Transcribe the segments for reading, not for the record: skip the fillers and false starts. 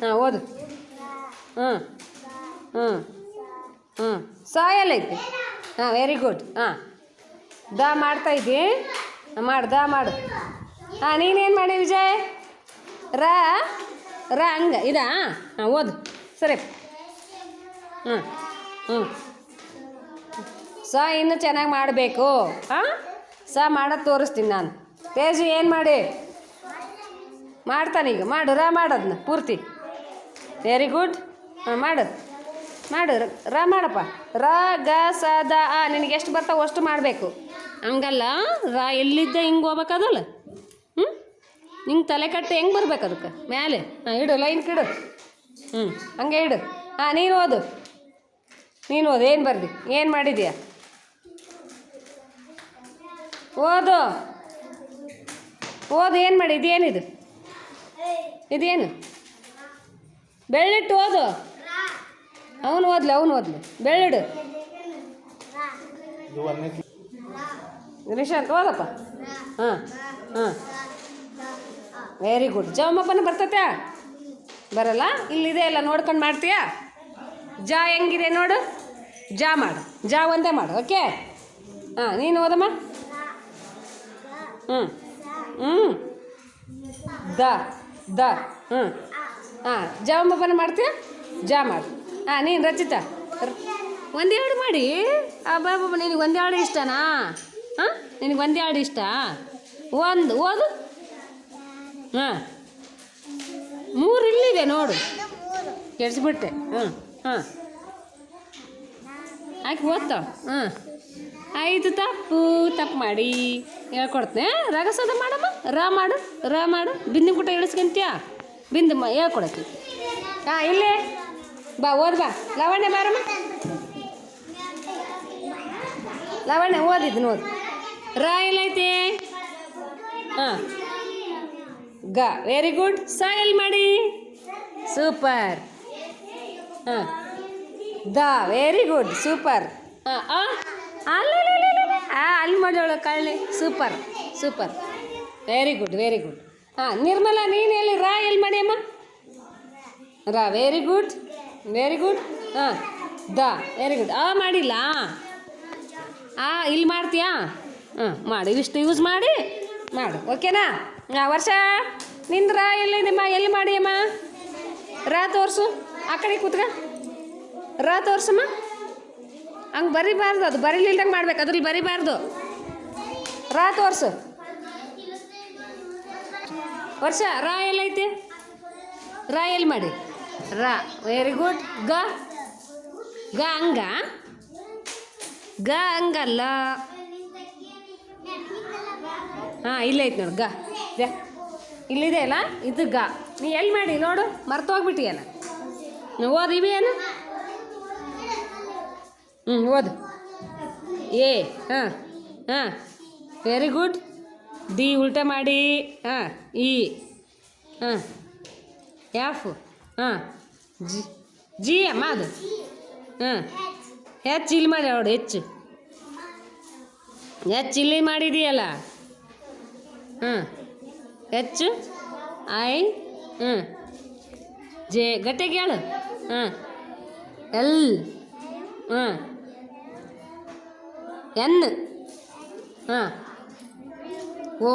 ಹಾಂ ಓದು. ಹ್ಞೂ ಹ್ಞೂ ಹ್ಞೂ ಸ ಎಲ್ಲೈತಿ? ಹಾಂ ವೆರಿ ಗುಡ್. ಹಾಂ ದ ಮಾಡ್ತಾ ಇದ್ದಿ? ಮಾಡು ದ ಮಾಡು. ಹಾಂ ನೀನೇನು ಮಾಡಿ ವಿಜಯ್? ರ ರ ಹಂಗೆ ಇದಾ? ಹಾಂ ಓದು ಸರಿ. ಹ್ಞೂ ಹ್ಞೂ ಸ ಇನ್ನೂ ಚೆನ್ನಾಗಿ ಮಾಡಬೇಕು. ಹಾಂ ಸ ಮಾಡೋದು ತೋರಿಸ್ತೀನಿ ನಾನು. ತೇಜು ಏನು ಮಾಡಿ ಮಾಡ್ತಾನೀಗ. ಮಾಡು ರ ಮಾಡೋದನ್ನ ಪೂರ್ತಿ. Very good. ಹಾಂ ಮಾಡು ಮಾಡು ರ ಮಾಡಪ್ಪ. ರ ಗ ಸ ದ ಆ ನಿನಗೆ ಎಷ್ಟು ಬರ್ತಾವೆ ಅಷ್ಟು ಮಾಡಬೇಕು. ಹಂಗಲ್ಲ, ರ ಎಲ್ಲಿದ್ದ ಹಿಂಗೆ ಹೋಗ್ಬೇಕದಲ್ಲ. ಹ್ಞೂ ಹಿಂಗೆ ತಲೆ ಕಟ್ಟಿ ಹೆಂಗೆ ಬರ್ಬೇಕು ಅದಕ್ಕೆ ಮೇಲೆ. ಹಾಂ ಇಡು ಲೈನ್ ಕಿಡು. ಹ್ಞೂ ಹಂಗೆ ಇಡು. ಹಾಂ ನೀನು ಓದು. ನೀನು ಓದು. ಏನು ಬರ್ದಿ? ಏನು ಮಾಡಿದ್ಯಾ? ಓದು ಓದು. ಏನು ಮಾಡಿ ಇದೇನಿದು? ಇದೇನು? ಬೆಳ್ಳಿಟ್ಟು ಓದು. ಅವನು ಓದ್ಲಿ ಬೆಳ್ಳಿಡು. ನಿಶಾಂತ್ ಓದಪ್ಪ. ಹಾಂ ಹಾಂ ವೆರಿ ಗುಡ್. ಜವಮ್ಮಪ್ಪನ ಬರ್ತೈತೆ? ಬರಲ್ಲ. ಇಲ್ಲಿದೆ ಎಲ್ಲ ನೋಡ್ಕೊಂಡು ಮಾಡ್ತೀಯಾ? ಜಾ ಹೆಂಗಿದೆ ನೋಡು. ಜಾ ಮಾಡು. ಜಾ ಒಂದೇ ಮಾಡು. ಓಕೆ. ಹಾಂ ನೀನು ಓದಮ್ಮ. ಹ್ಞೂ ಹ್ಞೂ ದ ದ ಹ್ಞೂ ಹಾಂ ಜವಮ್ಮಪ್ಪನ ಮಾಡ್ತೀಯ? ಜಾ ಮಾಡು. ಹಾಂ ನೀನು ರಚಿತಾ ಒಂದೆರಡು ಮಾಡಿ. ಬಾಬಾ ನಿನಗೆ ಒಂದೆರಡು ಇಷ್ಟನಾ? ಹಾಂ ನಿನಗೆ ಒಂದೆರಡು ಇಷ್ಟ? ಒಂದು ಓದು. ಹಾಂ 3 ಇಲ್ಲಿದೆ ನೋಡು. ಕೆಡಿಸ್ಬಿಟ್ಟೆ. ಹಾಂ ಹಾಂ ಆಕೆ ಓದ್ತಾವ. ಹಾಂ 5 ತಪ್ಪು ಮಾಡಿ ಹೇಳ್ಕೊಡ್ತೇನೆ. ರಗಸದ ಮಾಡಮ್ಮ. ರ ಮಾಡು. ಬಿಂದು ಕೂಟ ಇಳಿಸ್ಕೊಂತೀಯ? ಬಿಂದು ಹೇಳ್ಕೊಡಕ್ಕೆ. ಹಾಂ ಇಲ್ಲೇ ಬಾ ಓದ್ ಬಾ. ಲವಣ್ಯ ಬಾರಮ್ಮ. ಲವಣ್ಯ ಓದಿದ್ದು ನೋಡು. ರ ಎಲ್ಲೈತಿ? ಹಾಂ ಗ ವೆರಿ ಗುಡ್. ಸ ಎಲ್ಲಿ ಮಾಡಿ? ಸೂಪರ್. ಹಾಂ ದ ವೆರಿ ಗುಡ್ ಸೂಪರ್. ಹಾಂ ಅಲ್ಲಿ ಮಾಡೋಳು ಕಳ್ಳಿ. Super very good. ಹಾಂ ನಿರ್ಮಲಾ ನೀನು ಎಲ್ಲಿ? ರ ಎಲ್ಲಿ ಮಾಡಿ ಅಮ್ಮ? ರ ವೆರಿ ಗುಡ್. ಹಾಂ ದ ವೆರಿ ಗುಡ್. ಮಾಡಿಲ್ಲ. ಇಲ್ಲಿ ಮಾಡ್ತೀಯಾ? ಹಾಂ ಮಾಡಿ. ಇವಿಷ್ಟು ಯೂಸ್ ಮಾಡಿ ಮಾಡು. ಓಕೆನಾ? ವರ್ಷ ನಿಂದು ರ ಎಲ್ಲಿದೆಮ್ಮ? ಎಲ್ಲಿ ಮಾಡಿ ಅಮ್ಮ? ರ ತೋರಿಸು. ಆ ಕಡೆ ಕೂತ್ಕ. ರ ತೋರ್ಸಮ್ಮ. ಹಂಗೆ ಬರಿಬಾರ್ದು. ಅದು ಬರೀಲಿಲ್ದಂಗೆ ಮಾಡ್ಬೇಕು. ಅದ್ರಲ್ಲಿ ಬರಿಬಾರ್ದು. ರ ತೋರಿಸು. ವರ್ಷ ರ ಎಲ್ಲೈತಿ? ರ ಎಲ್ಲಿ ಮಾಡಿ? ರ ವೆರಿ ಗುಡ್. ಗ ಹಂಗಲ್ಲ. ಹಾಂ ಇಲ್ಲೈತಿ ನೋಡು. ಗ ಇಲ್ಲಿದೆ ಅಲ್ಲ ಇದು ಗ. ನೀ ಎಲ್ಲಿ ಮಾಡಿ ನೋಡು. ಮರ್ತೋಗ್ಬಿಟ್ಟಿಯಲ್ಲ. ಓದು. ಇವೇನು? ಓದು. ಎ ಹಾಂ ವೆರಿ ಗುಡ್. ಡಿ ಉಲ್ಟಾ ಮಾಡಿ. ಹಾಂ ಇ ಹಾಂ ಎಫ್ ಹಾಂ ಜಿ ಅಮ್ಮ ಅದು. ಹಾಂ ಹೆಚ್ಚು ಇಲ್ಲಿ ಮಾಡಿ ನೋಡು. ಹೆಚ್ಚು ಇಲ್ಲಿ ಮಾಡಿದೀಯಲ್ಲ. ಹಾಂ ಹೆಚ್ಚು ಐ ಜೆ ಗಟ್ಟಿಗೆ ಹೇಳು. ಹಾಂ ಎಲ್ ಎನ್ ಹಾಂ ಓ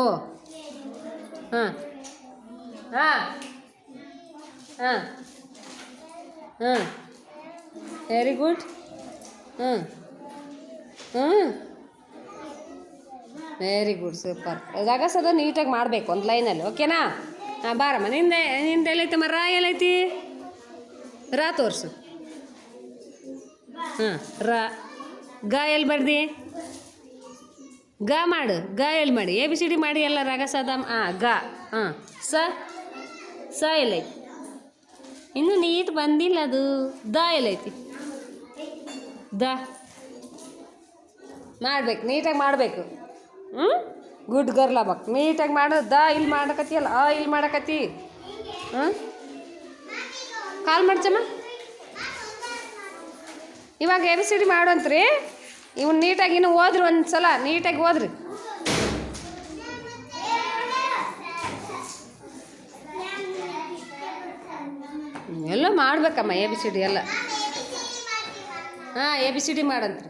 ಹಾಂ very good. Very good super. ರಗಸದ ನೀಟಾಗಿ ಮಾಡಬೇಕು ಒಂದು ಲೈನಲ್ಲಿ. ಓಕೆನಾ? ಹಾಂ ಬಾರಮ್ಮ. ನಿಂದ ಎಲ್ಲೈತಮ್ಮ? ರ ಎಲ್ಲೈತಿ? ರ ತೋರಿಸು. ಹಾಂ ರ. ಗ ಎಲ್ಲಿ ಬರ್ದಿ? ಗ ಮಾಡು. ಗ ಎಲ್ಲಿ ಮಾಡಿ? ABCD ಮಾಡಿ ಎಲ್ಲ ರಗಸದ. ಗ ಸ ಎಲ್ಲೈತಿ? ಇನ್ನೂ ನೀಟ್ ಬಂದಿಲ್ಲ ಅದು. ದ ಎಲ್ಲೈತಿ? ದ ಮಾಡ್ಬೇಕು. ನೀಟಾಗಿ ಮಾಡಬೇಕು. ಗುಡ್ ಗರ್ಲ್ ಆಗ್ಬೇಕು. ನೀಟಾಗಿ ಮಾಡು. ದ ಇಲ್ಲಿ ಮಾಡಕತ್ತೀಯಲ್ಲ. ಇಲ್ಲಿ ಮಾಡಕತ್ತಿ. ಕಾಲ್ ಮಾಡ್ಚಮ್ಮ. ಇವಾಗ ABCD ಮಾಡುವಂತ್ರಿ. ಇವ್ನು ನೀಟಾಗಿ ಇನ್ನೂ ಓದ್ರಿ. ಒಂದು ಸಲ ನೀಟಾಗಿ ಓದ್ರಿ. ಎಲ್ಲ ಮಾಡ್ಬೇಕಮ್ಮ ಎ ಬಿ ಸಿ ಡಿ ಎಲ್ಲ. ಹಾಂ ಎ ಬಿ ಸಿ ಡಿ ಮಾಡಂತ್ರಿ.